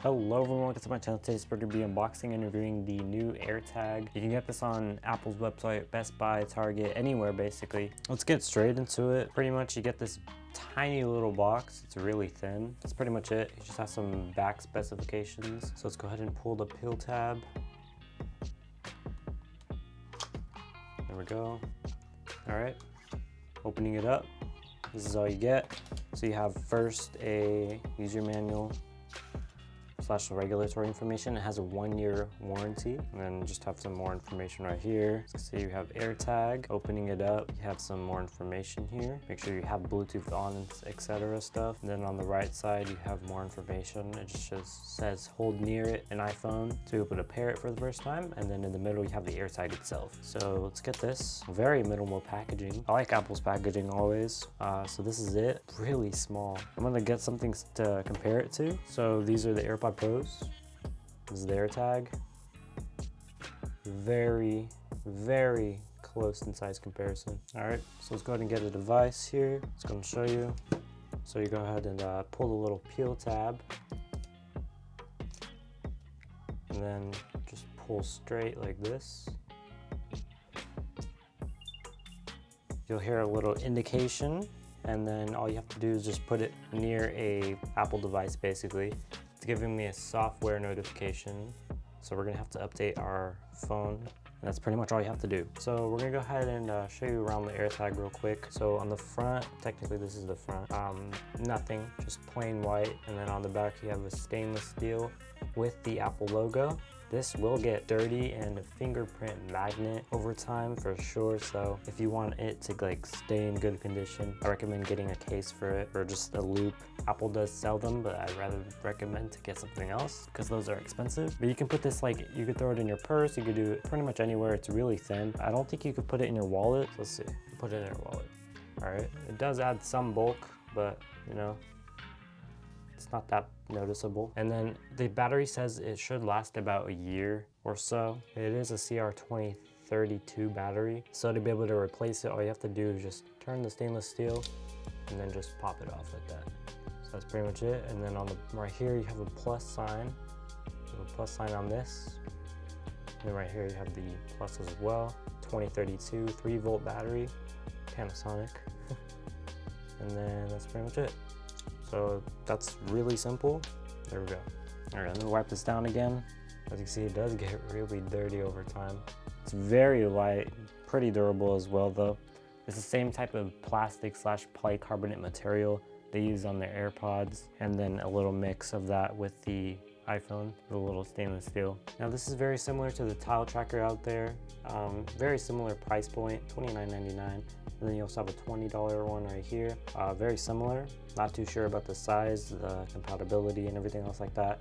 Hello everyone, welcome to my channel. Today we're going to be unboxing and reviewing the new AirTag. You can get this on Apple's website, Best Buy, Target, anywhere basically. Let's get straight into it. Pretty much you get this tiny little box. It's really thin. That's pretty much it. It just has some back specifications. So let's go ahead and pull the peel tab. There we go. All right, opening it up. This is all you get. So you have first a user manual / regulatory information. It has a 1-year warranty, and then just have some more information right here. So you have AirTag. Opening it up, you have some more information here. Make sure you have Bluetooth on, etc. stuff. And then on the right side, you have more information. It just says hold near it an iPhone to be able to pair it for the first time. And then in the middle, you have the AirTag itself. So let's get this. Very minimal packaging. I like Apple's packaging always. So this is it. Really small. I'm gonna get something to compare it to. So these are the AirPod Pros. This is the AirTag. Very, very close in size comparison. All right, so let's go ahead and get a device here. It's going to show you. So you go ahead and pull the little peel tab, and then just pull straight like this. You'll hear a little indication, and then all you have to do is just put it near a Apple device basically. It's giving me a software notification. So we're gonna have to update our phone. And that's pretty much all you have to do. So we're gonna go ahead and show you around the AirTag real quick. So on the front, technically this is the front, nothing, just plain white. And then on the back, you have a stainless steel with the Apple logo. This will get dirty and a fingerprint magnet over time for sure. So if you want it to like stay in good condition, I recommend getting a case for it or just a loop. Apple does sell them, but I'd rather recommend to get something else because those are expensive. But you can put this like, you could throw it in your purse, you could do it pretty much anywhere. It's really thin. I don't think you could put it in your wallet. So let's see, put it in your wallet. All right, it does add some bulk, but you know, it's not that noticeable. And then the battery says it should last about a year or so. It is a CR2032 battery. So to be able to replace it, all you have to do is just turn the stainless steel and then just pop it off like that. So that's pretty much it. And then on the right here, you have a plus sign. You have a plus sign on this. And then right here, you have the plus as well. 2032, 3-volt battery, Panasonic. And then that's pretty much it. So that's really simple. There we go. All right, I'm gonna wipe this down again. As you can see, it does get really dirty over time. It's very light, pretty durable as well though. It's the same type of plastic / polycarbonate material they use on their AirPods, and then a little mix of that with the iPhone, the little stainless steel. Now this is very similar to the tile tracker out there. Very similar price point, $29.99. And then you also have a $20 one right here. Very similar. Not too sure about the size, the compatibility and everything else like that,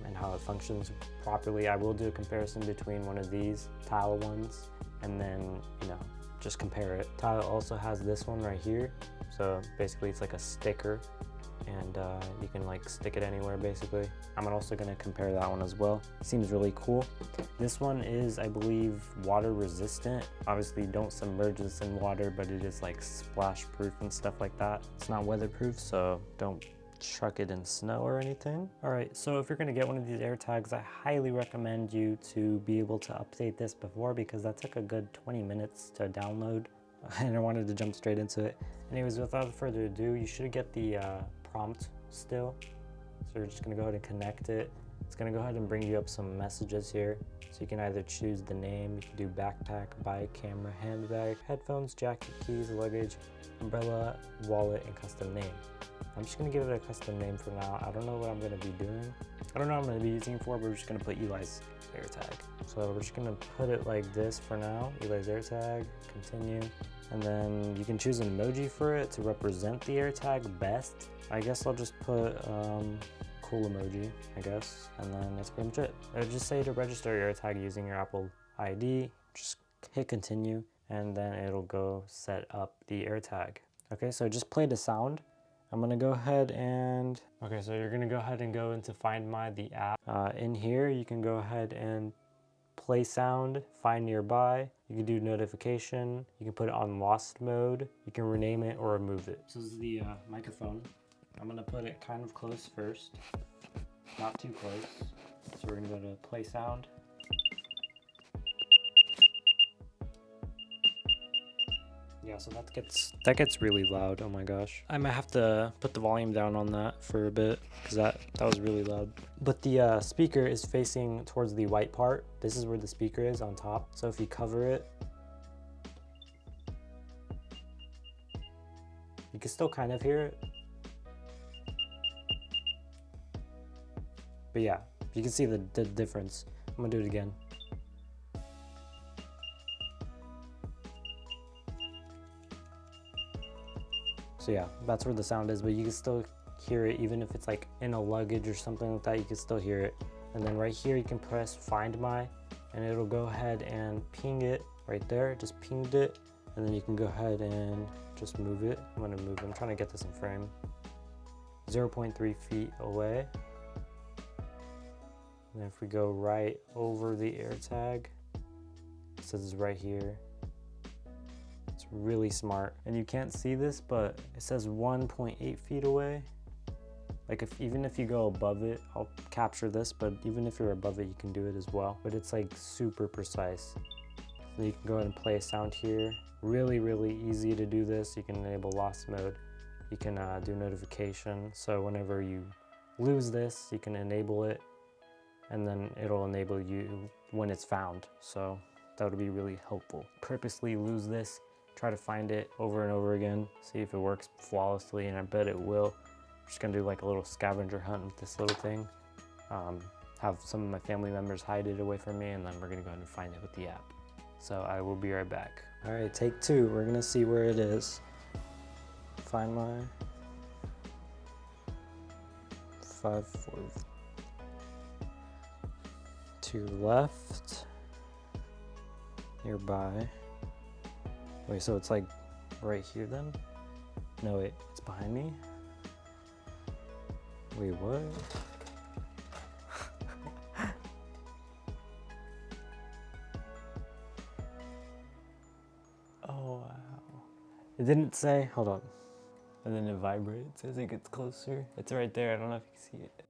and how it functions properly. I will do a comparison between one of these tile ones and then, you know, just compare it. Tile also has this one right here. So basically it's like a sticker, and you can like stick it anywhere basically. I'm also gonna compare that one as well. Seems really cool. This one is, I believe, water resistant. Obviously don't submerge this in water, but it is like splash proof and stuff like that. It's not weatherproof, so don't chuck it in snow or anything. All right, so if you're gonna get one of these AirTags, I highly recommend you to be able to update this before, because that took a good 20 minutes to download and I wanted to jump straight into it. Anyways, without further ado, you should get the prompt still. So you're just gonna go ahead and connect it. It's gonna go ahead and bring you up some messages here. So you can either choose the name, you can do backpack, bike, camera, handbag, headphones, jacket, keys, luggage, umbrella, wallet, and custom name. I'm just gonna give it a custom name for now. I don't know what I'm gonna be doing. I don't know what I'm gonna be using it for, but we're just gonna put Eli's AirTag. So we're just gonna put it like this for now. Eli's AirTag, continue. And then you can choose an emoji for it to represent the AirTag best. I guess I'll just put cool emoji, I guess. And then that's pretty much it. It'll just say to register your AirTag using your Apple ID. Just hit continue, and then it'll go set up the AirTag. Okay, so just play the sound. I'm gonna go ahead and, okay, so you're gonna go ahead and go into Find My, the app. In here, you can go ahead and play sound, find nearby. You can do notification. You can put it on lost mode. You can rename it or remove it. So this is the microphone. I'm gonna put it kind of close first. not too close. So we're gonna go to play sound. Yeah, so that gets really loud. Oh my gosh. I might have to put the volume down on that for a bit because that was really loud. But the speaker is facing towards the white part. This is where the speaker is on top. So if you cover it, you can still kind of hear it. But yeah, you can see the difference. I'm gonna do it again. So yeah, that's where the sound is, but you can still hear it even if it's like in a luggage or something like that, you can still hear it. And then right here you can press Find My, and it'll go ahead and ping it right there. Just pinged it, and then you can go ahead and just move it. I'm gonna move it. I'm trying to get this in frame. 0.3 feet away. And if we go right over the AirTag, it says right here. It's really smart. And you can't see this, but it says 1.8 feet away. Like even if you go above it, I'll capture this, but even if you're above it, you can do it as well. But it's like super precise. So you can go ahead and play a sound here. Really, really easy to do this. You can enable lost mode. You can do notification. So whenever you lose this, you can enable it, and then it'll enable you when it's found. So that would be really helpful. Purposely lose this, try to find it over and over again, see if it works flawlessly, and I bet it will. I'm just gonna do like a little scavenger hunt with this little thing. Have some of my family members hide it away from me, and then we're gonna go ahead and find it with the app. So I will be right back. All right, take two. We're gonna see where it is. Find my 5, 4, to left, nearby. Wait, so it's like right here then? No, wait, it's behind me? Wait, what? Oh, wow. It didn't say, hold on. And then it vibrates as it gets closer. It's right there, I don't know if you can see it.